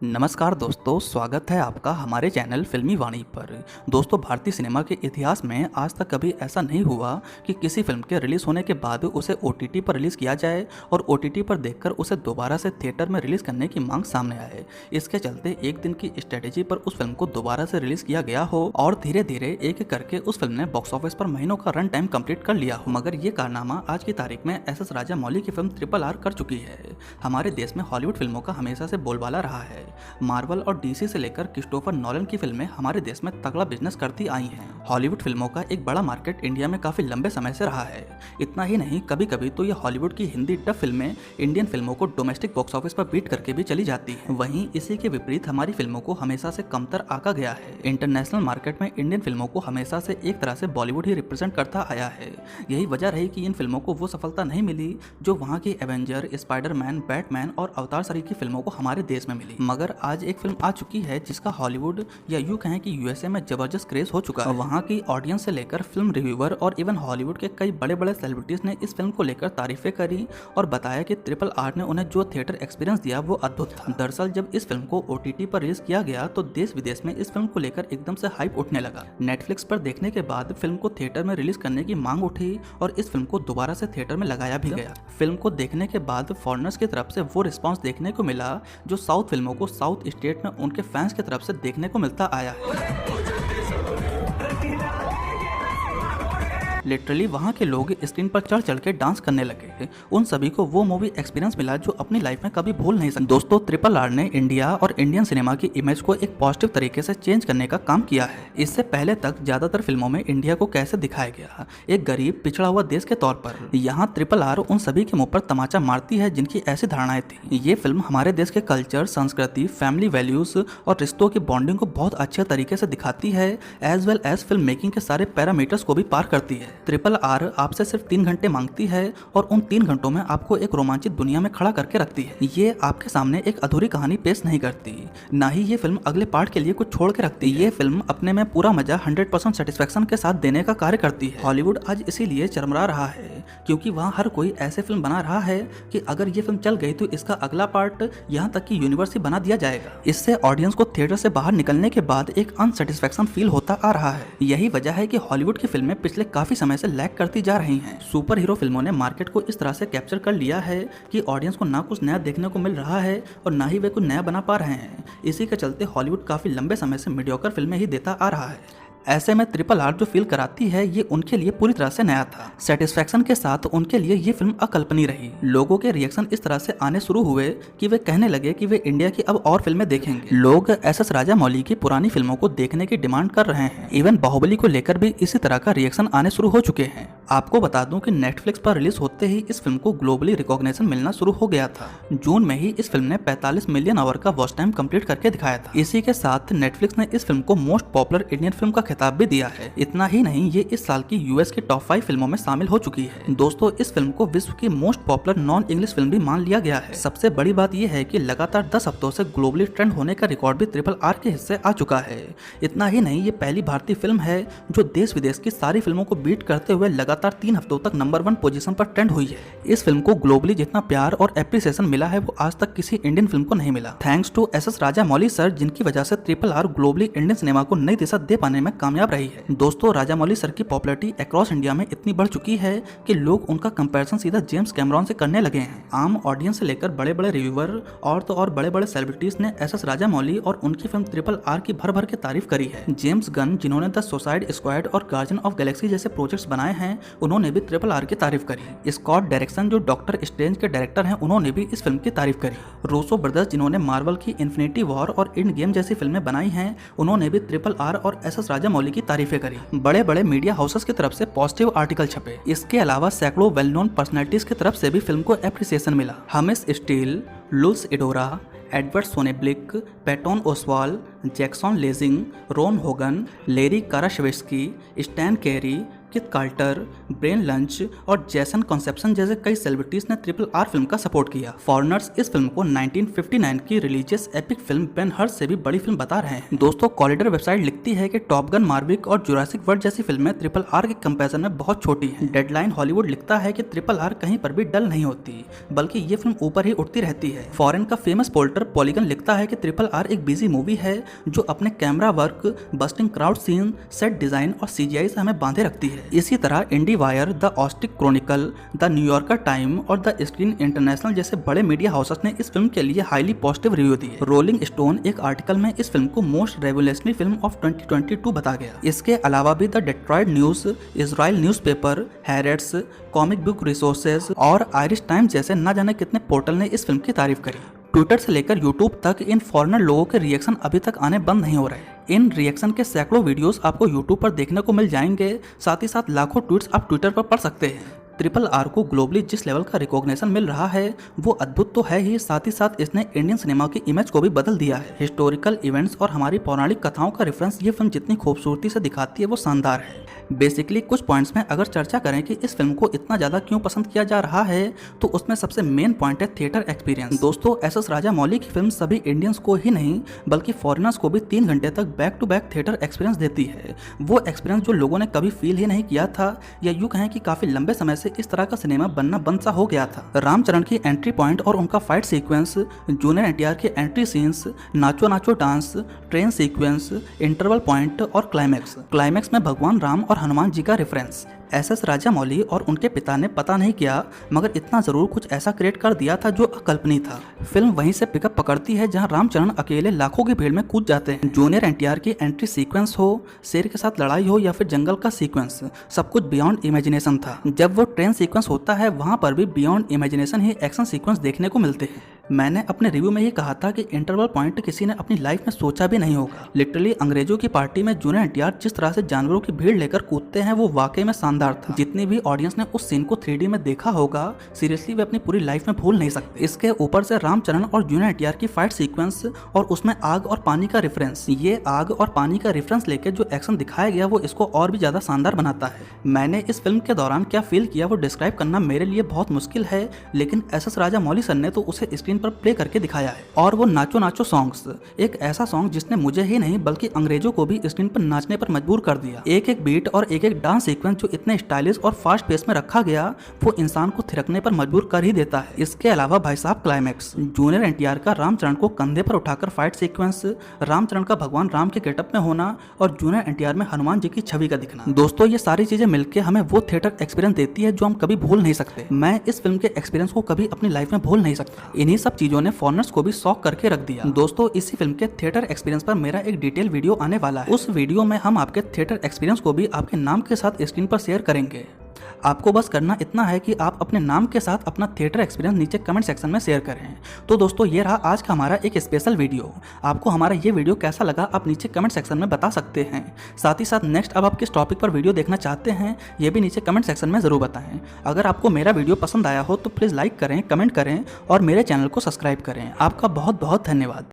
नमस्कार दोस्तों, स्वागत है आपका हमारे चैनल फिल्मी वाणी पर। दोस्तों, भारतीय सिनेमा के इतिहास में आज तक कभी ऐसा नहीं हुआ कि किसी फिल्म के रिलीज़ होने के बाद उसे ओटीटी पर रिलीज़ किया जाए और ओटीटी पर देखकर उसे दोबारा से थिएटर में रिलीज़ करने की मांग सामने आए। इसके चलते एक दिन की स्ट्रेटेजी पर उस फिल्म को दोबारा से रिलीज़ किया गया हो और धीरे धीरे एक एक करके उस फिल्म ने बॉक्स ऑफिस पर महीनों का रन टाइम कंप्लीट कर लिया हो। मगर ये कारनामा आज की तारीख में एस.एस. राजामौली की फिल्म RRR कर चुकी है। हमारे देश में हॉलीवुड फिल्मों का हमेशा से बोलबाला रहा है। मार्वल और डीसी से लेकर क्रिस्टोफर नॉलन की फिल्में हमारे देश में तगड़ा बिजनेस करती आई हैं। हॉलीवुड फिल्मों का एक बड़ा मार्केट इंडिया में काफी लंबे समय से रहा है। इतना ही नहीं, कभी कभी तो ये हॉलीवुड की हिंदी डब फिल्में इंडियन फिल्मों को डोमेस्टिक बॉक्स ऑफिस पर बीट करके भी चली जाती हैं। वहीं इसी के विपरीत हमारी फिल्मों को हमेशा से कमतर आका गया है। इंटरनेशनल मार्केट में इंडियन फिल्मों को हमेशा से एक तरह से बॉलीवुड ही रिप्रेजेंट करता आया है। यही वजह रही कि इन फिल्मों को वो सफलता नहीं मिली जो वहाँ की एवेंजर, स्पाइडरमैन, बैटमैन और अवतार सरी की फिल्मों को हमारे देश में मिली। मगर आज एक फिल्म आ चुकी है जिसका हॉलीवुड या यूं कहें कि यूएसए में जबरदस्त क्रेज हो चुका है। वहाँ की ऑडियंस से लेकर फिल्म रिव्यूअर और इवन हॉलीवुड के कई बड़े बड़े सेलिब्रिटीज ने इस फिल्म को लेकर तारीफें करी और बताया कि RRR ने उन्हें जो थिएटर एक्सपीरियंस दिया वो अद्भुत था। दरअसल जब इस फिल्म को ओटीटी पर रिलीज किया गया तो देश विदेश में इस फिल्म को लेकर एकदम से हाइप उठने लगा। नेटफ्लिक्स पर देखने के बाद फिल्म को थिएटर में रिलीज करने की मांग उठी और इस फिल्म को दोबारा से थिएटर में लगाया भी गया। फिल्म को देखने के बाद फॉरेनर्स की तरफ से वो रिस्पॉन्स देखने को मिला जो साउथ फिल्मों को साउथ स्टेट में उनके फैंस की तरफ से देखने को मिलता आया है। लिटरली वहाँ के लोग स्क्रीन पर चढ़ चढ़ के डांस करने लगे। उन सभी को वो मूवी एक्सपीरियंस मिला जो अपनी लाइफ में कभी भूल नहीं सकते। दोस्तों, RRR ने इंडिया और इंडियन सिनेमा की इमेज को एक पॉजिटिव तरीके से चेंज करने का काम किया है। इससे पहले तक ज्यादातर फिल्मों में इंडिया को कैसे दिखाया गया, एक गरीब पिछड़ा हुआ देश के तौर पर। यहाँ RRR उन सभी के मुंह पर तमाचा मारती है जिनकी ऐसी धारणाएं थी। ये फिल्म हमारे देश के कल्चर, संस्कृति, फैमिली वैल्यूज और रिश्तों की बॉन्डिंग को बहुत अच्छे तरीके से दिखाती है, as well as film making के सारे पैरामीटर्स को भी पार करती है। RRR आपसे सिर्फ 3 घंटे मांगती है और उन 3 घंटों में आपको एक रोमांचित दुनिया में खड़ा करके रखती है। ये आपके सामने एक अधूरी कहानी पेश नहीं करती, ना ही ये फिल्म अगले पार्ट के लिए कुछ छोड़ के रखती। ये फिल्म अपने में पूरा मजा 100% सेटिस्फेक्शन के साथ देने का कार्य करती है। हॉलीवुड आज इसीलिए चरमरा रहा है क्योंकि वहाँ हर कोई ऐसे फिल्म बना रहा है कि अगर ये फिल्म चल गई तो इसका अगला पार्ट, यहाँ तक कि यूनिवर्स ही बना दिया जाएगा। इससे ऑडियंस को थिएटर से बाहर निकलने के बाद एक अनसेटिस्फेक्शन फील होता आ रहा है। यही वजह है कि हॉलीवुड की फिल्में पिछले काफी समय से लैग करती जा रही हैं। सुपर हीरो फिल्मों ने मार्केट को इस तरह से कैप्चर कर लिया है कि ऑडियंस को ना कुछ नया देखने को मिल रहा है और ना ही वे कुछ नया बना पा रहे हैं। इसी के चलते हॉलीवुड काफी लंबे समय से मीडियोकर फिल्में ही देता आ रहा है। ऐसे में RRR जो फील कराती है ये उनके लिए पूरी तरह से नया था। सेटिस्फेक्शन के साथ उनके लिए ये फिल्म अकल्पनीय रही। लोगों के रिएक्शन इस तरह से आने शुरू हुए कि वे कहने लगे कि वे इंडिया की अब और फिल्में देखेंगे। लोग एस.एस. राजामौली की पुरानी फिल्मों को देखने की डिमांड कर रहे हैं। इवन बाहुबली को लेकर भी इसी तरह का रिएक्शन आने शुरू हो चुके हैं। आपको बता दूं कि नेटफ्लिक्स पर रिलीज होते ही इस फिल्म को ग्लोबली रिकॉग्निशन मिलना शुरू हो गया था। जून में ही इस फिल्म ने 45 मिलियन आवर का वॉच टाइम कंप्लीट करके दिखाया था। इसी के साथ नेटफ्लिक्स ने इस फिल्म को मोस्ट पॉपुलर इंडियन फिल्म का खिताब भी दिया है। इतना ही नहीं, ये इस साल की यूएस की टॉप 5 फिल्मों में शामिल हो चुकी है। दोस्तों, इस फिल्म को विश्व की most popular non English film भी मान लिया गया है। सबसे बड़ी बात यह है कि लगातार 10 हफ्तों से ग्लोबली ट्रेंड होने का रिकॉर्ड भी RRR के हिस्से आ चुका है। इतना ही नहीं, ये पहली भारतीय फिल्म है जो देश विदेश की सारी फिल्मों को बीट करते हुए लगातार 3 हफ्तों तक नंबर 1 पोजीशन पर ट्रेंड हुई है। इस फिल्म को ग्लोबली जितना प्यार और एप्रिसिएशन मिला है वो आज तक किसी इंडियन फिल्म को नहीं मिला। Thanks to S S. Rajamouli sir, जिनकी वजह से RRR ग्लोबली इंडियन सिनेमा को नई दिशा दे पाने में कामयाब रही है। दोस्तों, राजामौली सर की पॉपुलैरिटी अक्रॉस इंडिया में इतनी बढ़ चुकी है कि लोग उनका कंपैरिजन सीधा जेम्स कैमरॉन से करने लगे हैं। आम ऑडियंस से लेकर बड़े बड़े रिव्यूअर और तो और बड़े बड़े सेलिब्रिटीज ने एस.एस. राजामौली और उनकी फिल्म RRR की भर भर के तारीफ करी है। जेम्स गन, जिन्होंने द सुसाइड स्क्वाड और गार्जियन ऑफ गैलेक्सी जैसे प्रोजेक्ट्स बनाए हैं, उन्होंने भी RRR की तारीफ करी। स्कॉट डेरेक्सन, जो डॉक्टर स्ट्रेंज के डायरेक्टर हैं, उन्होंने भी इस फिल्म की तारीफ करी। रूसो ब्रदर्स, जिन्होंने मार्वल की इन्फिनिटी वॉर और एंड गेम जैसी फिल्में बनाई हैं, उन्होंने भी RRR और एस.एस. राजामौली की तारीफें करी। बड़े बड़े मीडिया हाउसेस की तरफ से पॉजिटिव आर्टिकल छपे। इसके अलावा सैकड़ों वेल नोन पर्सनैलिटीज की तरफ से भी फिल्म को एप्रिसिएशन मिला। हमिस स्टील, लुल्स इडोरा, Edward Sonnenblick, Patton Oswalt, Jackson Lanzing, Ron Hogan, Larry Karaszewski, Stan Carey Keith Carter, Brian Lynch और जैसन कॉन्सेप्शन जैसे कई सेलिब्रिटीज ने RRR फिल्म का सपोर्ट किया। फॉरेनर्स इस फिल्म को 1959 की religious epic film Ben Hur से भी बड़ी फिल्म बता रहे हैं। दोस्तों, कॉलिडर वेबसाइट लिखती है कि टॉप गन मार्विक और जुरासिक वर्ल्ड जैसी फिल्में RRR के कंपैरिजन में बहुत छोटी हैं। डेडलाइन हॉलीवुड लिखता है कि RRR कहीं पर भी डल नहीं होती, बल्कि ये फिल्म ऊपर ही उठती रहती है। फॉरेन का फेमस पोल्टर पॉलीगन लिखता है कि RRR एक बिजी मूवी है जो अपने camera work, busting crowd scene, set design और CGI से हमें बांधे रखती है। इसी तरह IndieWire, the Austin Chronicle, the New Yorker Time और द स्क्रीन इंटरनेशनल जैसे बड़े मीडिया हाउसेस ने इस फिल्म के लिए हाईली पॉजिटिव रिव्यू दिए। रोलिंग स्टोन एक आर्टिकल में इस फिल्म को मोस्ट रेवोल्यूशनरी फिल्म ऑफ 2022 बता गया। इसके अलावा भी the Detroit News, Israel newspaper, Haaretz, Comic Book Resources और आयरिश टाइम्स जैसे न जाने कितने पोर्टल ने इस फिल्म की तारीफ करी। ट्विटर से लेकर यूट्यूब तक इन फॉरेनर लोगों के रिएक्शन अभी तक आने बंद नहीं हो रहे। इन रिएक्शन के सैकड़ों वीडियोस आपको यूट्यूब पर देखने को मिल जाएंगे। साथ ही साथ लाखों ट्वीट्स आप ट्विटर पर पढ़ सकते हैं। RRR को ग्लोबली जिस लेवल का रिकॉग्निशन मिल रहा है वो अद्भुत तो है ही, साथ ही साथ इसने इंडियन सिनेमा की इमेज को भी बदल दिया है। हिस्टोरिकल इवेंट्स और हमारी पौराणिक कथाओं का रेफरेंस ये फिल्म जितनी खूबसूरती से दिखाती है वो शानदार है। बेसिकली कुछ पॉइंट्स में अगर चर्चा करें कि इस फिल्म को इतना ज़्यादा क्यों पसंद किया जा रहा है तो उसमें सबसे मेन पॉइंट है थिएटर एक्सपीरियंस। दोस्तों, SS राजामौली की फिल्म सभी इंडियंस को ही नहीं बल्कि फॉरेनर्स को भी 3 घंटे तक back to back theatre experience देती है। वो एक्सपीरियंस जो लोगों ने कभी फील ही नहीं किया था, या यूँ कहें कि काफ़ी लंबे समय से इस तरह का सिनेमा बनना बंद सा हो गया था। रामचरण की एंट्री पॉइंट और उनका फाइट सीक्वेंस, जूनियर NTR के entry scenes, Naacho Naacho dance, train sequence, interval point और क्लाइमैक्स में भगवान राम और हनुमान जी का रेफरेंस। SS राजामौली और उनके पिता ने पता नहीं किया मगर इतना जरूर कुछ ऐसा क्रिएट कर दिया था जो अकल्पनीय था। फिल्म वहीं से पिकअप पकड़ती है जहां रामचरण अकेले लाखों की भीड़ में कूद जाते हैं। जूनियर NTR की एंट्री सीक्वेंस हो, शेर के साथ लड़ाई हो या फिर जंगल का सीक्वेंस, सब कुछ बियॉन्ड इमेजिनेशन था। जब वो ट्रेन सीक्वेंस होता है वहां पर भी बियॉन्ड इमेजिनेशन ही एक्शन सीक्वेंस देखने को मिलते हैं। मैंने अपने रिव्यू में ये कहा था कि इंटरवल पॉइंट किसी ने अपनी लाइफ में सोचा भी नहीं होगा। लिटरली अंग्रेजों की पार्टी में जूनियर NTR जिस तरह से जानवरों की भीड़ लेकर कूदते हैं वो वाकई में शानदार था। जितनी भी ऑडियंस ने उस सीन को 3D में देखा होगा, सीरियसली वे अपनी पूरी लाइफ में भूल नहीं सकते। इसके ऊपर से रामचरण और जूनियर NTR की फाइट सीक्वेंस और उसमें आग और पानी का रेफरेंस, ये आग और पानी का रेफरेंस लेके जो एक्शन दिखाया गया वो इसको और भी ज्यादा शानदार बनाता है। मैंने इस फिल्म के दौरान क्या फील किया वो डिस्क्राइब करना मेरे लिए बहुत मुश्किल है, लेकिन SS राजामौली सर ने तो उसे स्क्रीन पर प्ले करके दिखाया है। और वो नाचो नाचो सॉन्ग्स, एक ऐसा सॉन्ग जिसने मुझे ही नहीं बल्कि अंग्रेजों को भी स्क्रीन पर नाचने पर मजबूर कर दिया। एक एक बीट और एक एक डांस सीक्वेंस जो इतने स्टाइलिश और फास्ट पेस में रखा गया वो इंसान को थिरकने पर मजबूर कर ही देता है। इसके अलावा भाई साहब क्लाइमैक्स, जूनियर NTR का रामचरण को कंधे पर उठाकर फाइट सीक्वेंस, रामचरण का भगवान राम के गेटअप में होना और जूनियर NTR में हनुमान जी की छवि का दिखना। दोस्तों, ये सारी चीजें मिलकर हमें वो थिएटर एक्सपीरियंस देती है जो हम कभी भूल नहीं सकते। मैं इस फिल्म के एक्सपीरियंस को कभी अपनी लाइफ में भूल नहीं सकता। इन्हीं सब चीजों ने फॉरेनर्स को भी शॉक करके रख दिया। दोस्तों, इसी फिल्म के थिएटर एक्सपीरियंस पर मेरा एक डिटेल वीडियो आने वाला है। उस वीडियो में हम आपके थिएटर एक्सपीरियंस को भी आपके नाम के साथ स्क्रीन पर शेयर करेंगे। आपको बस करना इतना है कि आप अपने नाम के साथ अपना थिएटर एक्सपीरियंस नीचे कमेंट सेक्शन में शेयर करें। तो दोस्तों, ये रहा आज का हमारा एक स्पेशल वीडियो। आपको हमारा ये वीडियो कैसा लगा आप नीचे कमेंट सेक्शन में बता सकते हैं। साथ ही साथ नेक्स्ट अब आप किस टॉपिक पर वीडियो देखना चाहते हैं ये भी नीचे कमेंट सेक्शन में ज़रूर बताएं। अगर आपको मेरा वीडियो पसंद आया हो तो प्लीज़ लाइक करें, कमेंट करें और मेरे चैनल को सब्सक्राइब करें। आपका बहुत बहुत धन्यवाद।